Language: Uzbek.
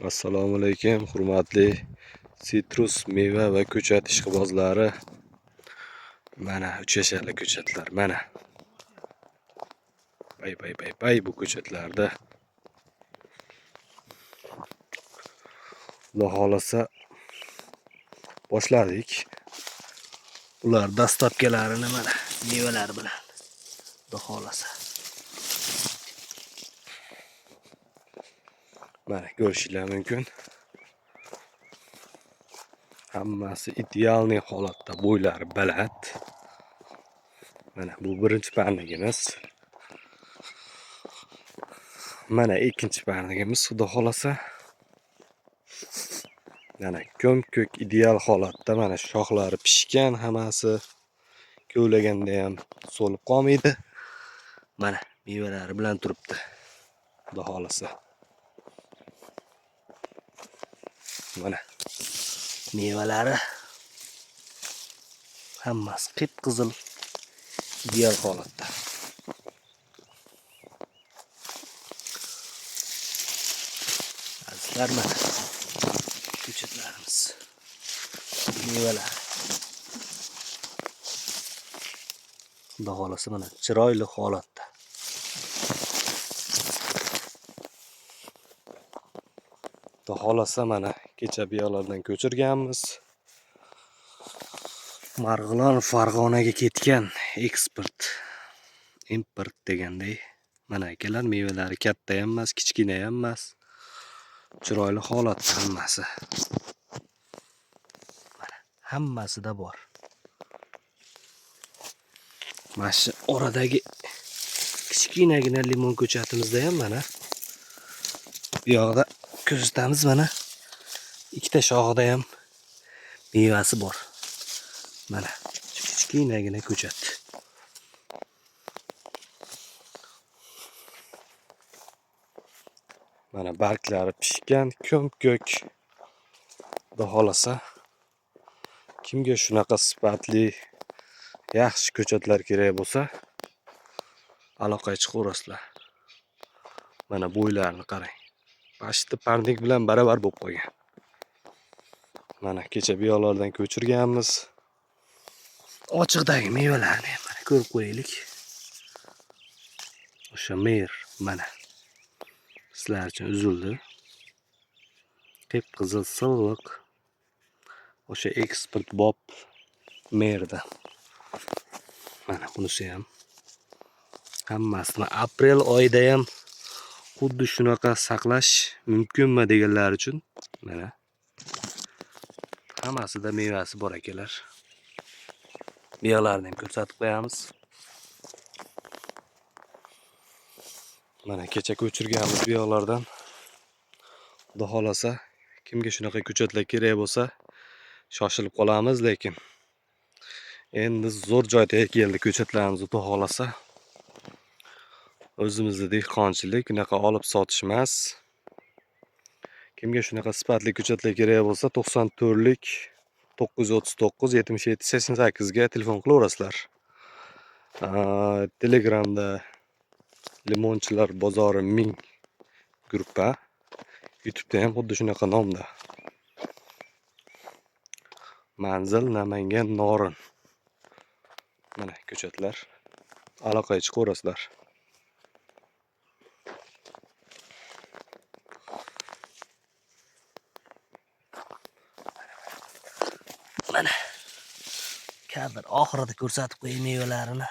Assalomu alaykum, hurmatli sitrus meva va ko'chat ishqibozlari. Mana 3 yasharli ko'chatlar, mana. Bay bu ko'chatlarda. Xudo xolasa boshladik. Ular dastlabkilarini mana mevalar bilan. Xudo xolasa. Mana ko'rishinglar mumkin. Hammasi idealniy holatda, bo'ylari baland. Mana bu birinchi parnigimiz. Mana ikkinchi parnigimiz, xudo xolasa. Mana ko'm-ko'k ideal holatda, mana shoxlari pishgan, hammasi ko'laganda ham so'lib qolmaydi. Mana mevalari bilan turibdi. Xudo xolasa. Mana mevalari hammasi qip-qizil ideal holatda. Azizlar, mana ko'chatlarimiz, mevalar. Xudo xolasa mana chiroyli holatda. Xudo xolasa mana kecha biyalardan ko'chirganmiz. Marg'ilon Farg'onaga ketgan eksport, import deganday. Mana akalar, mevalari katta ham emas, kichkina ham emas. Chiroyli holatda hammasi. Mana hammasida bor. Mana shu oradagi kichkinagina limon ko'chatimizda ham mana bu yoqda ko'rsatamiz, mana ikkita shoxida ham mevasi bor. Mana kichkinagina ko'chat. Mana barglari pishgan, ko'm-ko'k. Xudo xolasa kimga shunaqa sifatli yaxshi ko'chatlar kerak bo'lsa, aloqaga chiqaverasizlar. Mana bo'ylarini qarang. Pashti parnik bilan baravar bo'lib qolgan. Mana kecha biyolardan ko'chirganmiz. Ochiqdagi mevalarni ham mana ko'rib qo'yaylik. O'sha mer mana sizlar uchun uzildi. Qip-qizil silliq. O'sha eksport bob merda. Mana bunisi ham. Hammasini aprel oyida ham xuddi shunaqa saqlash mumkinmi deganlar uchun mana hammasida mevasi bor akalar. Biyalarni ham ko'rsatib qo'yamiz. Mana kecha ko'chirganmiz biyalardan. Xudo xolasa kimga shunaqa ko'chatlar kerak bo'lsa, shoshilib qolamiz, lekin endi zo'r joyga keldi ko'chatlarimiz. Xudo xolasa o'zimizda dehqonchilik, unaqa olib sotish emas. Kimga shunaqa sifatli ko'chatlar kerak bo'lsa, 94lik 939 77 88 ga telefon qilaverasizlar. Telegramda Limonchilar bozori 1000 gruppa. YouTube'da ham xuddi shunaqa nomda. Manzil Namangan Norin. Mana ko'chatlar. Aloqaga chiqaverasizlar. Mana kadr oxirida ko'rsatib qo'yay mevalarini.